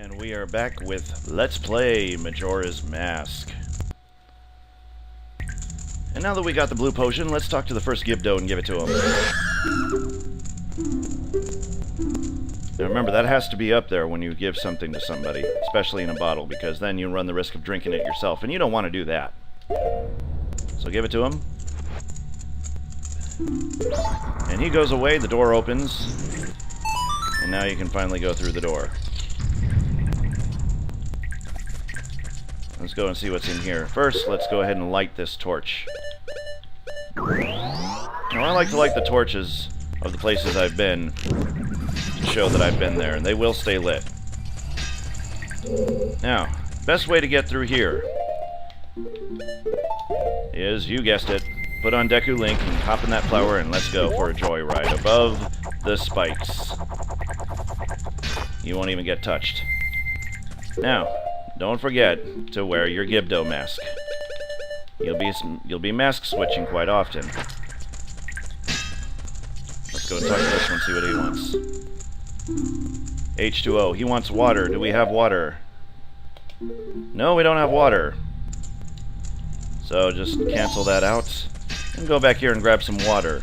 And we are back with Let's Play Majora's Mask. And now that we got the blue potion, let's talk to the first Gibdo and give it to him. Now remember, that has to be up there when you give something to somebody, especially in a bottle, because then you run the risk of drinking it yourself, and you don't want to do that. So give it to him. And he goes away, the door opens, and now you can finally go through the door. Let's go and see what's in here. First, let's go ahead and light this torch. Now, I like to light the torches of the places I've been to show that I've been there, and they will stay lit. Now, best way to get through here is, you guessed it, put on Deku Link and hop in that flower and let's go for a joyride above the spikes. You won't even get touched. Now, don't forget to wear your Gibdo mask. You'll be mask switching quite often. Let's go and talk to this one, see what he wants. H2O. He wants water. Do we have water? No, we don't have water. So just cancel that out and go back here and grab some water.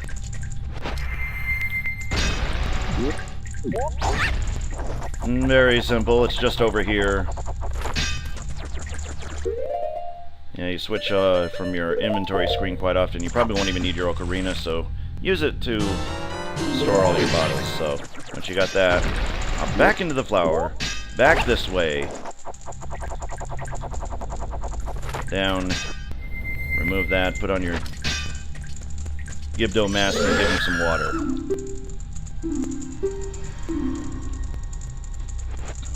Very simple. It's just over here. Yeah, you switch from your inventory screen quite often. You probably won't even need your ocarina, so use it to store all your bottles. So once you got that, hop back into the flower, back this way, down, remove that, put on your Gibdo mask and give him some water.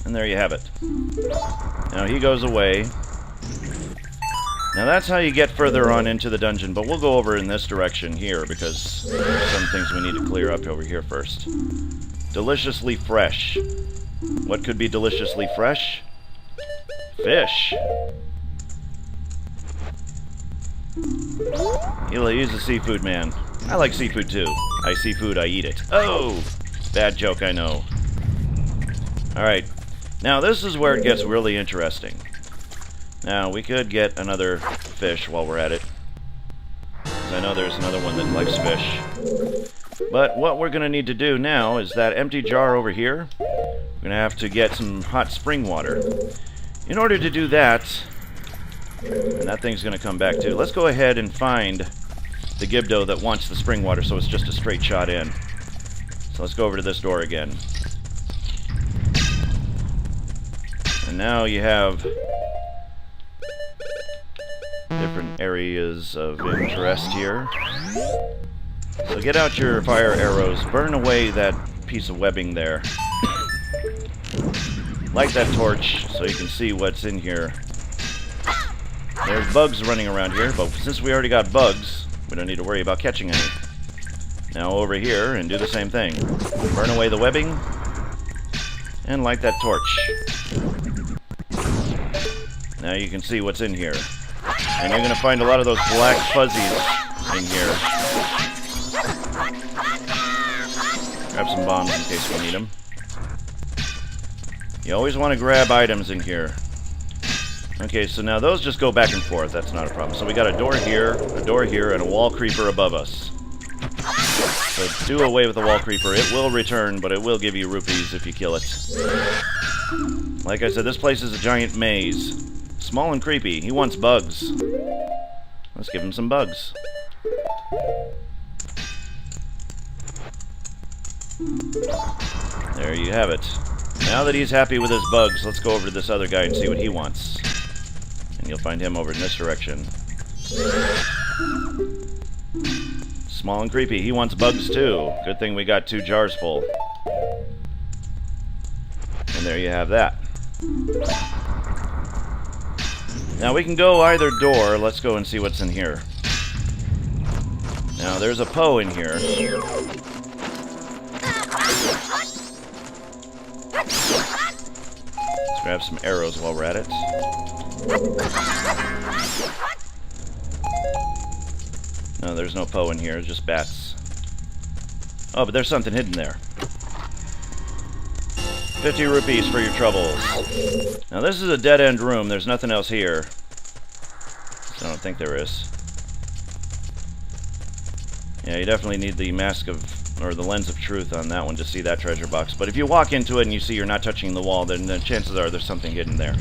And there you have it. Now he goes away. Now that's how you get further on into the dungeon, but we'll go over in this direction here because there's some things we need to clear up over here first. Deliciously fresh. What could be deliciously fresh? Fish. He's a seafood man. I like seafood too. I see food, I eat it. Oh! Bad joke, I know. Alright. Now this is where it gets really interesting. Now, we could get another fish while we're at it. I know there's another one that likes fish. But what we're going to need to do now is that empty jar over here. We're going to have to get some hot spring water. In order to do that, and that thing's going to come back too, let's go ahead and find the Gibdo that wants the spring water so it's just a straight shot in. So let's go over to this door again. And now you have different areas of interest here. So get out your fire arrows, burn away that piece of webbing there. Light that torch so you can see what's in here. There's bugs running around here, but since we already got bugs, we don't need to worry about catching any. Now over here and do the same thing. Burn away the webbing and light that torch. Now you can see what's in here. And you're going to find a lot of those black fuzzies in here. Grab some bombs in case we need them. You always want to grab items in here. Okay, so now those just go back and forth. That's not a problem. So we got a door here, and a wall creeper above us. So do away with the wall creeper. It will return, but it will give you rupees if you kill it. Like I said, this place is a giant maze. Small and creepy. He wants bugs. Let's give him some bugs. There you have it. Now that he's happy with his bugs, let's go over to this other guy and see what he wants. And you'll find him over in this direction. Small and creepy. He wants bugs too. Good thing we got 2 jars full. And there you have that. Now we can go either door. Let's go and see what's in here. Now there's a Poe in here. Let's grab some arrows while we're at it. No, there's no Poe in here, it's just bats. Oh, but there's something hidden there. 50 rupees for your troubles. Now this is a dead-end room. There's nothing else here. So I don't think there is. Yeah, you definitely need the mask of, or the lens of truth on that one to see that treasure box. But if you walk into it and you see you're not touching the wall, then chances are there's something hidden there.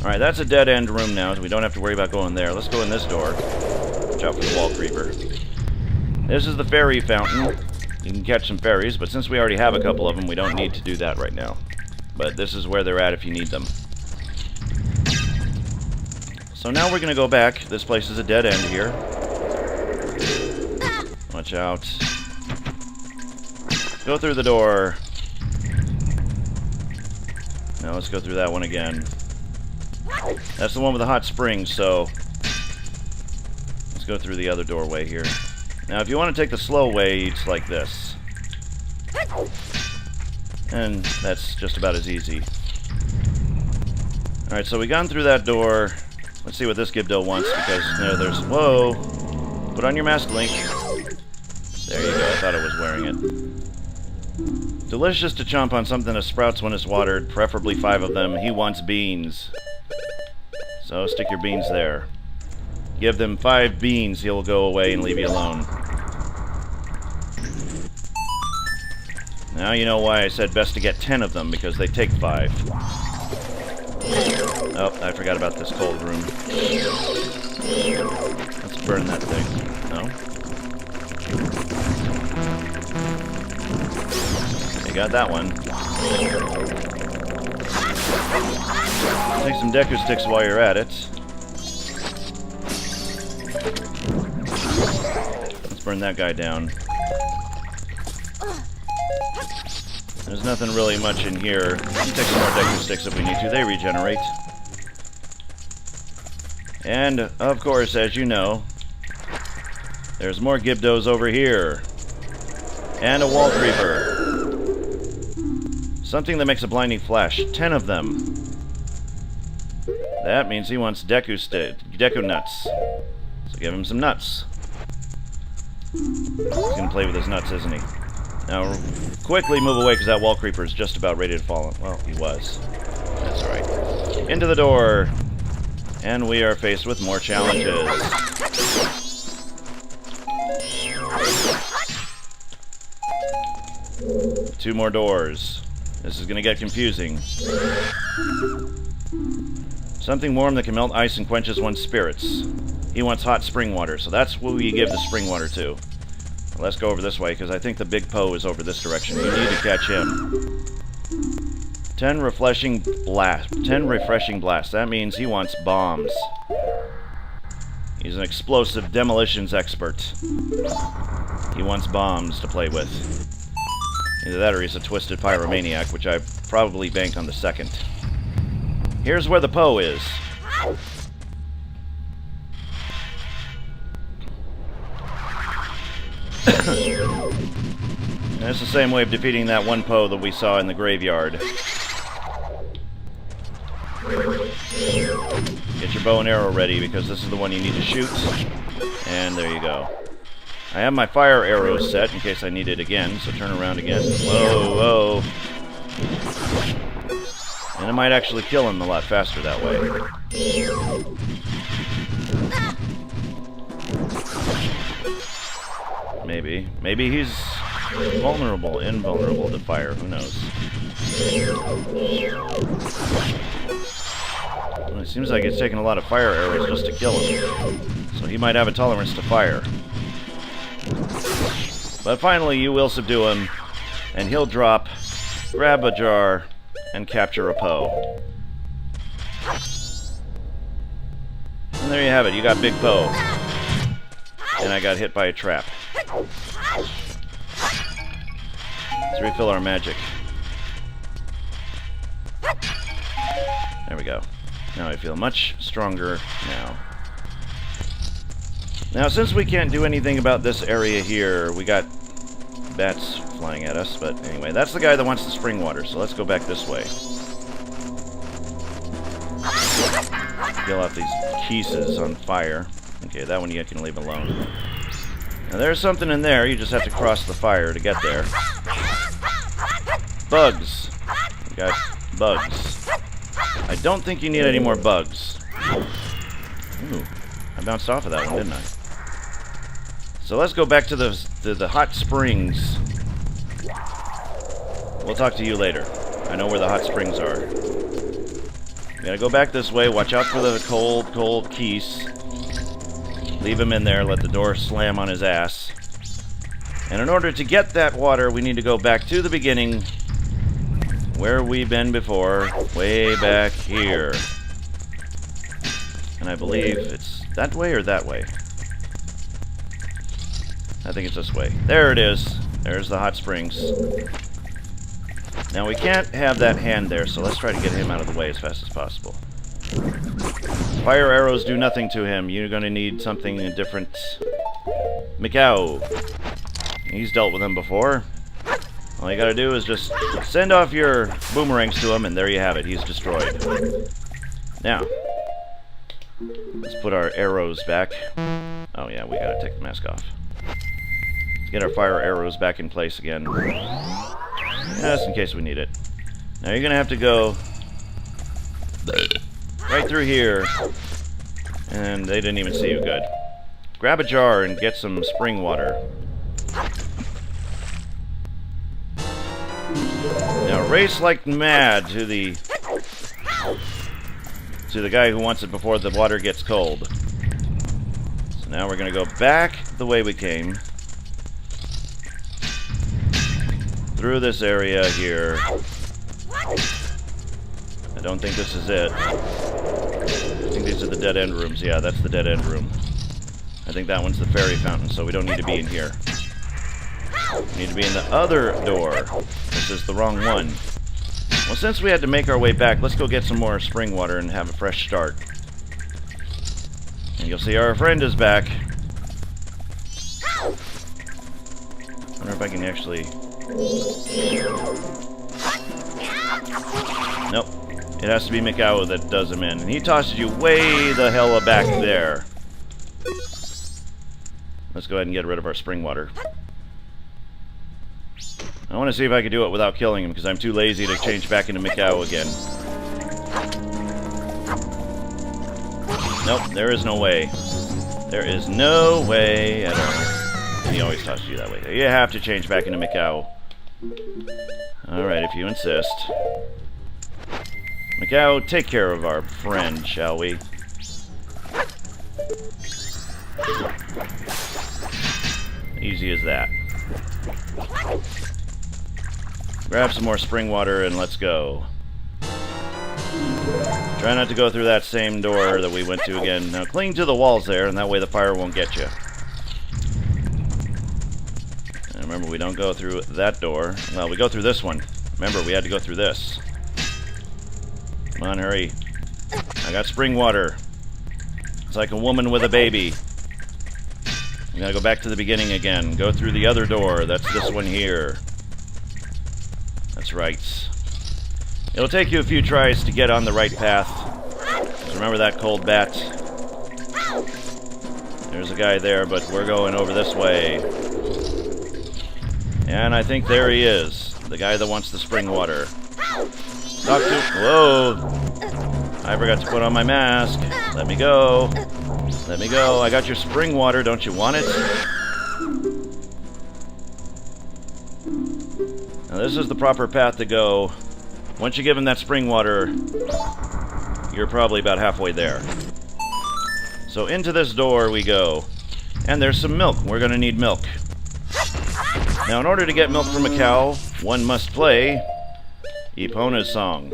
Alright, that's a dead-end room now, so we don't have to worry about going there. Let's go in this door. Watch out for the wall creeper. This is the fairy fountain. You can catch some fairies, but since we already have a couple of them, we don't need to do that right now. But this is where they're at if you need them. So now we're going to go back. This place is a dead end here. Watch out. Go through the door. Now let's go through that one again. That's the one with the hot springs, so let's go through the other doorway here. Now if you want to take the slow way, it's like this. And that's just about as easy. Alright, so we've gone through that door. Let's see what this Gibdo wants, because there's... Whoa! Put on your mask, Link. There you go, I thought I was wearing it. Delicious to chomp on something that sprouts when it's watered, preferably 5 of them. He wants beans. So stick your beans there. Give them 5 beans, he'll go away and leave you alone. Now you know why I said best to get 10 of them, because they take 5. Oh, I forgot about this cold room. Let's burn that thing. No? Okay, got that one. Take some Deku sticks while you're at it. Let's burn that guy down. There's nothing really much in here. We can take some more Deku sticks if we need to. They regenerate. And, of course, as you know, there's more Gibdos over here. And a wall creeper. Something that makes a blinding flash. 10 of them. That means he wants Deku nuts. So give him some nuts. He's gonna play with his nuts, isn't he? Now, quickly move away, because that wall creeper is just about ready to fall. Well, he was. That's right. Into the door. And we are faced with more challenges. Two more doors. This is going to get confusing. Something warm that can melt ice and quenches one's spirits. He wants hot spring water, so that's what we give the spring water to. Let's go over this way, because I think the big Poe is over this direction. You need to catch him. 10 refreshing blasts. That means he wants bombs. He's an explosive demolitions expert. He wants bombs to play with. Either that or he's a twisted pyromaniac, which I probably bank on the second. Here's where the Poe is. That's the same way of defeating that one Poe that we saw in the graveyard. Get your bow and arrow ready, because this is the one you need to shoot. And there you go. I have my fire arrows set in case I need it again, so turn around again. Whoa, whoa. And it might actually kill him a lot faster that way. Maybe. Maybe he's invulnerable to fire. Who knows? Well, it seems like it's taking a lot of fire arrows just to kill him. So he might have a tolerance to fire. But finally you will subdue him, and he'll drop, grab a jar, and capture a Poe. And there you have it. You got Big Poe. And I got hit by a trap. Let's refill our magic. There we go. Now I feel much stronger now. Now, since we can't do anything about this area here, we got bats flying at us, but anyway, that's the guy that wants the spring water, so let's go back this way. Kill off these pieces on fire. Okay, that one you can leave alone. Now there's something in there, you just have to cross the fire to get there. Bugs. Got bugs. I don't think you need any more bugs. Ooh, I bounced off of that one, didn't I? So let's go back to the hot springs. We'll talk to you later. I know where the hot springs are. We gotta go back this way. Watch out for the cold keys. Leave him in there. Let the door slam on his ass. And in order to get that water, we need to go back to the beginning, where we've been before, way back here. And I believe it's that way or that way. I think it's this way. There it is. There's the hot springs. Now we can't have that hand there, so let's try to get him out of the way as fast as possible. Fire arrows do nothing to him. You're going to need something different. Mikau. He's dealt with him before. All you gotta do is just send off your boomerangs to him, and there you have it. He's destroyed. Now, let's put our arrows back. Oh yeah, we gotta take the mask off. Let's get our fire arrows back in place again. Just in case we need it. Now you're gonna have to go right through here. And they didn't even see you good. Grab a jar and get some spring water. Now race like mad to the guy who wants it before the water gets cold. So now we're gonna go back the way we came. Through this area here. I don't think this is it. I think these are the dead end rooms. Yeah, that's the dead end room. I think that one's the fairy fountain, so we don't need to be in here. We need to be in the other door. This is the wrong one. Well, since we had to make our way back, let's go get some more spring water and have a fresh start. And you'll see our friend is back. I wonder if I can actually... Nope. It has to be Mikao that does him in. And he tosses you way the hell back there. Let's go ahead and get rid of our spring water. I want to see if I can do it without killing him, because I'm too lazy to change back into Mikao again. Nope, there is no way. There is no way at all. He always tosses you that way. You have to change back into Mikao. Alright, if you insist. Mikao, take care of our friend, shall we? Easy as that. Grab some more spring water and let's go. Try not to go through that same door that we went to again. Now cling to the walls there, and that way the fire won't get you. And remember, we don't go through that door. Well, we go through this one. Remember, we had to go through this. Come on, hurry. I got spring water. It's like a woman with a baby. We gotta go back to the beginning again. Go through the other door. That's this one here. That's right. It'll take you a few tries to get on the right path. Just remember that cold bat. There's a guy there, but we're going over this way. And I think there he is. The guy that wants the spring water. Talk to... Whoa! I forgot to put on my mask. Let me go. Let me go. I got your spring water. Don't you want it? Now this is the proper path to go. Once you give him that spring water, you're probably about halfway there. So into this door we go. And there's some milk. We're going to need milk. Now in order to get milk from a cow, one must play Epona's song.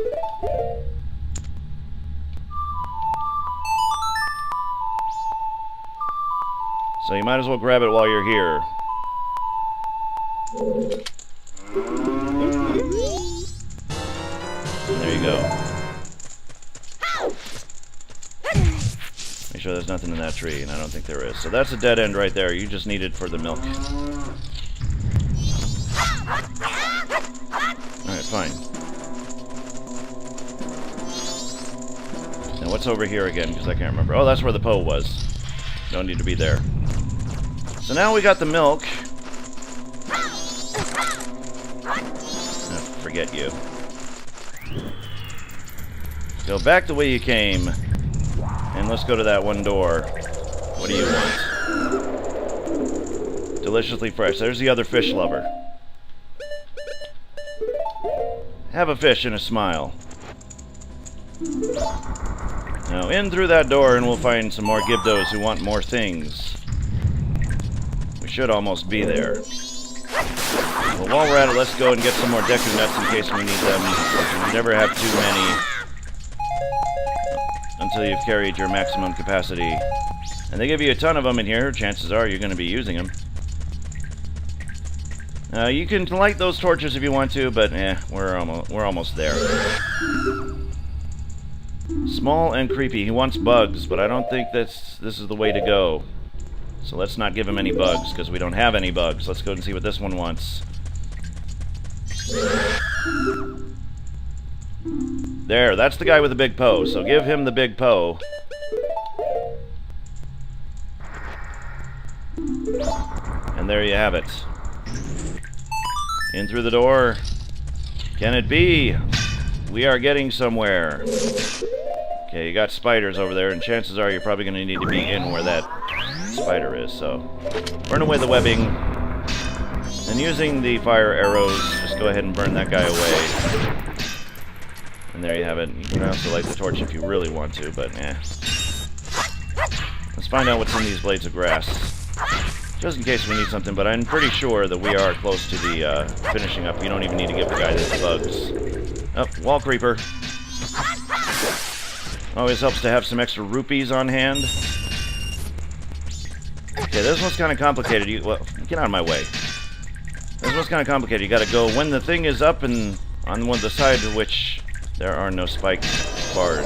So you might as well grab it while you're here. There you go. Make sure there's nothing in that tree, and I don't think there is. So that's a dead end right there. You just need it for the milk. Alright, fine. Now what's over here again? Because I can't remember. Oh, that's where the Poe was. Don't need to be there. So now we got the milk. Oh, forget you. Go back the way you came. And let's go to that one door. What do you want? Deliciously fresh. There's the other fish lover. Have a fish and a smile. Now in through that door and we'll find some more Gibdos who want more things. We should almost be there. But while we're at it, let's go and get some more Deku Nuts in case we need them. You never have too many until you've carried your maximum capacity. And they give you a ton of them in here. Chances are you're going to be using them. You can light those torches if you want to, but we're almost there. Small and creepy. He wants bugs, but I don't think this is the way to go. So let's not give him any bugs, because we don't have any bugs. Let's go and see what this one wants. There, that's the guy with the big Poe, so give him the big Poe. And there you have it. In through the door. Can it be? We are getting somewhere. Okay, you got spiders over there, and chances are you're probably going to need to be in where that spider is, so burn away the webbing. And using the fire arrows, just go ahead and burn that guy away. And there you have it. You can also light the torch if you really want to, but Let's find out what's in these blades of grass. Just in case we need something, but I'm pretty sure that we are close to the finishing up. You don't even need to give the guy the bugs. Oh, wall creeper. Always helps to have some extra rupees on hand. Okay, this one's kind of complicated. Well, get out of my way. This one's kind of complicated. You gotta go when the thing is up and on one of the sides of which there are no spiked bars.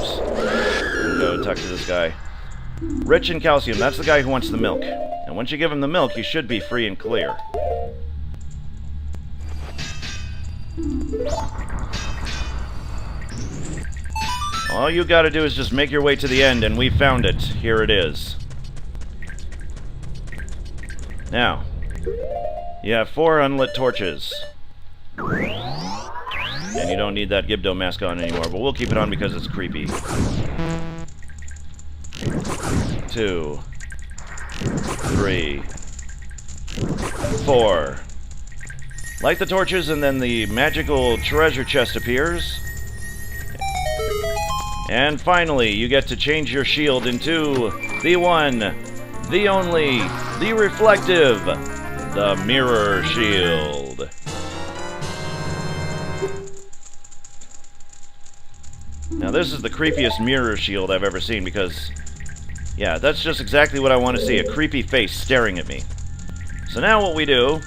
Go talk to this guy. Rich in calcium. That's the guy who wants the milk. And once you give him the milk, you should be free and clear. All you gotta do is just make your way to the end, and we found it. Here it is. Now, you have 4 unlit torches. And you don't need that Gibdo mask on anymore, but we'll keep it on because it's creepy. 2, 3, 4. Light the torches and then the magical treasure chest appears. And finally, you get to change your shield into the one, the only, the reflective, the mirror shield. Now this is the creepiest mirror shield I've ever seen because, yeah, that's just exactly what I want to see, a creepy face staring at me. So now what we do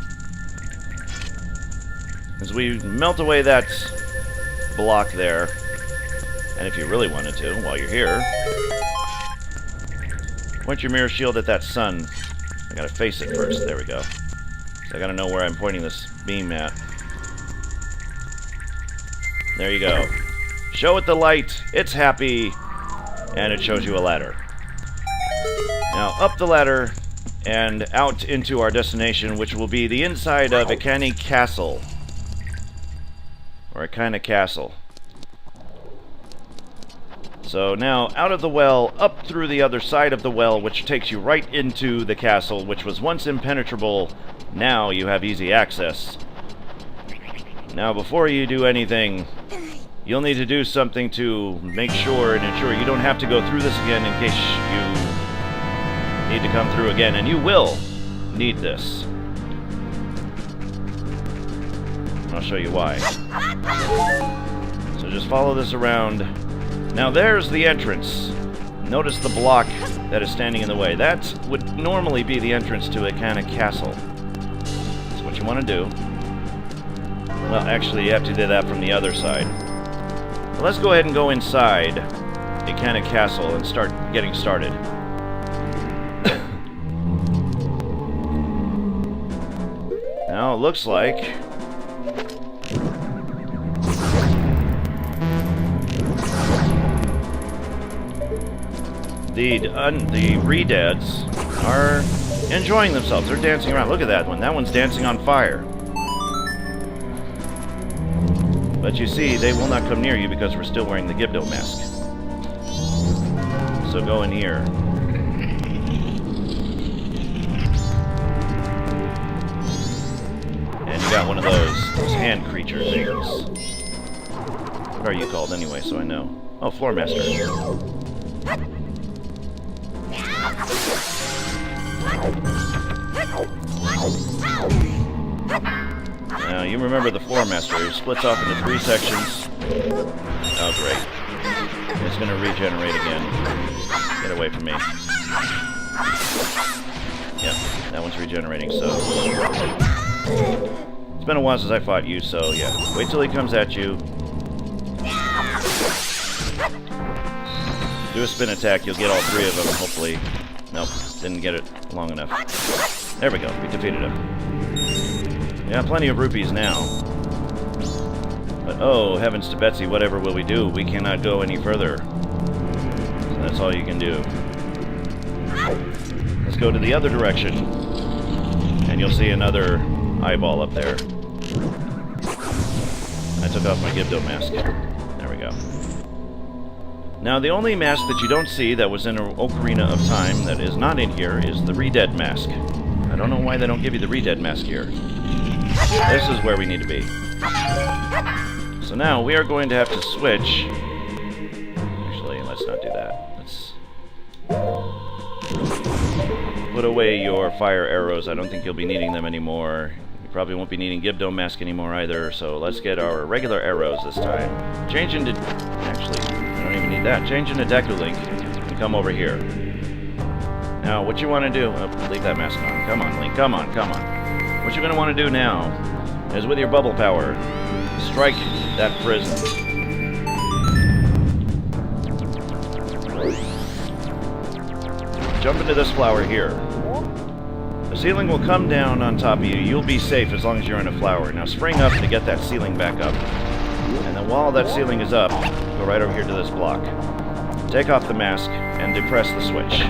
is we melt away that block there. And if you really wanted to, while you're here, point your mirror shield at that sun. I gotta face it first. There we go. So I gotta know where I'm pointing this beam at. There you go. Show it the light. It's happy. And it shows you a ladder. Now, up the ladder and out into our destination, which will be the inside of Ikani Castle. Or Ikana Castle. So now, out of the well, up through the other side of the well, which takes you right into the castle, which was once impenetrable. Now you have easy access. Now, before you do anything, you'll need to do something to make sure and ensure you don't have to go through this again in case you need to come through again, and you will need this. I'll show you why. So just follow this around. Now there's the entrance. Notice the block that is standing in the way. That would normally be the entrance to Ikana Castle. That's what you want to do. Well, actually, you have to do that from the other side. But let's go ahead and go inside Ikana Castle and start getting started. Now it looks like the Redeads are enjoying themselves. They're dancing around. Look at that one. That one's dancing on fire. But you see, they will not come near you because we're still wearing the Gibdo mask. So go in here. And you got one of those hand creature things. What are you called anyway, so I know? Oh, Floor Master. Now, you remember the Floor Master. He splits off into 3 sections. Oh, great. It's going to regenerate again. Get away from me. Yep, that one's regenerating, so... It's been a while since I fought you, so yeah. Wait till he comes at you. Do a spin attack, you'll get all 3 of them, hopefully. Nope, didn't get it long enough. There we go, we defeated him. Yeah, plenty of rupees now. But oh, heavens to Betsy, whatever will we do? We cannot go any further. So that's all you can do. Let's go to the other direction. And you'll see another eyeball up there. I took off my Gibdo mask. There we go. Now, the only mask that you don't see that was in Ocarina of Time that is not in here is the Re-Dead mask. I don't know why they don't give you the Re-Dead mask here. This is where we need to be. So now, we are going to have to switch. Actually, let's not do that. Let's put away your fire arrows. I don't think you'll be needing them anymore. You probably won't be needing Gibdo mask anymore either, so let's get our regular arrows this time. Change into... Actually, I don't even need that. Change into Deku Link and come over here. Now, what you want to do... Oh, leave that mask on. Come on, Link. Come on, come on. What you're going to want to do now is with your bubble power, strike that prison. Jump into this flower here. The ceiling will come down on top of you. You'll be safe as long as you're in a flower. Now spring up to get that ceiling back up. And then while that ceiling is up, go right over here to this block. Take off the mask and depress the switch.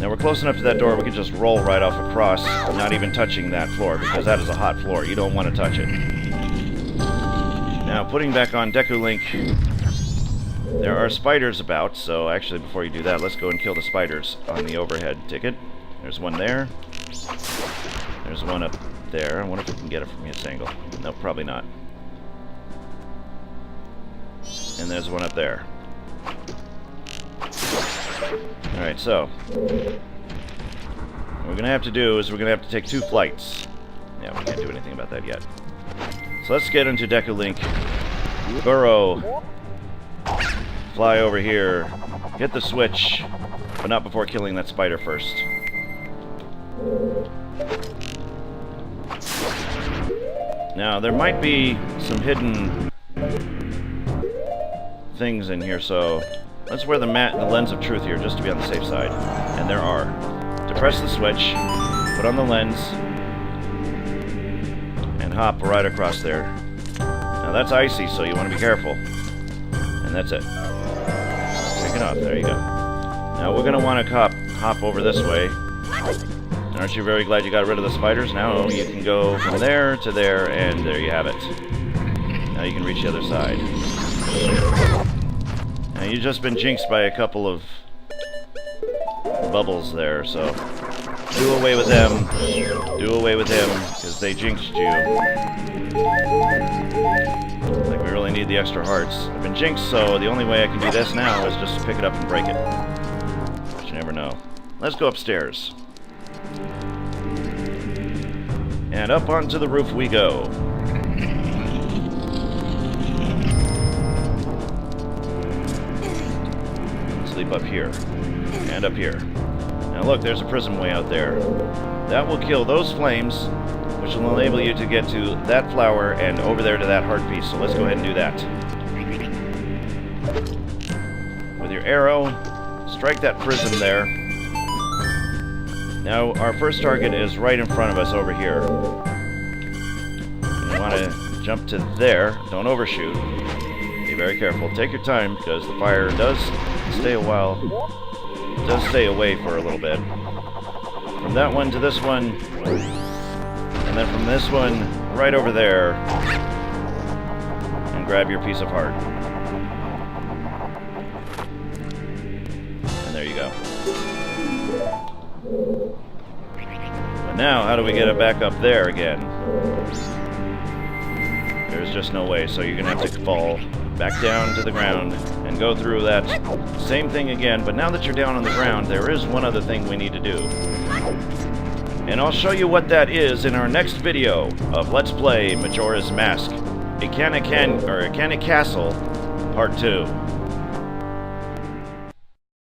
Now we're close enough to that door we can just roll right off across, not even touching that floor, because that is a hot floor. You don't want to touch it. Now putting back on Deku Link, there are spiders about, so actually before you do that, let's go and kill the spiders on the overhead ticket. There's one there. There's one up there. I wonder if we can get it from this angle. No, probably not. And there's one up there. Alright, so what we're going to have to do is we're going to have to take 2 flights. Yeah, we can't do anything about that yet. So let's get into Deku Link. Burrow. Fly over here. Hit the switch, but not before killing that spider first. Now, there might be some hidden things in here, so let's wear the lens of truth here just to be on the safe side. And there are. Depress the switch, put on the lens, and hop right across there. Now that's icy, so you want to be careful. And that's it. Take it off. There you go. Now we're going to want to hop over this way. Aren't you very glad you got rid of the spiders? Now you can go from there to there, and there you have it. Now you can reach the other side. Now you've just been jinxed by a couple of bubbles there, so do away with them. Do away with him, because they jinxed you. Like we really need the extra hearts. I've been jinxed, so the only way I can do this now is just pick it up and break it. But you never know. Let's go upstairs. And up onto the roof we go. Sleep up here. And up here. Now look, there's a prism way out there. That will kill those flames, which will enable you to get to that flower and over there to that heart piece. So let's go ahead and do that. With your arrow, strike that prism there. Now, our first target is right in front of us over here. You want to jump to there. Don't overshoot. Be very careful. Take your time, because the fire does stay stay away for a little bit. From that one to this one, and then from this one right over there, and grab your piece of heart. But now, how do we get it back up there again? There's just no way, so you're gonna have to fall back down to the ground and go through that same thing again. But now that you're down on the ground, there is one other thing we need to do. And I'll show you what that is in our next video of Let's Play Majora's Mask, a Castle, Part 2.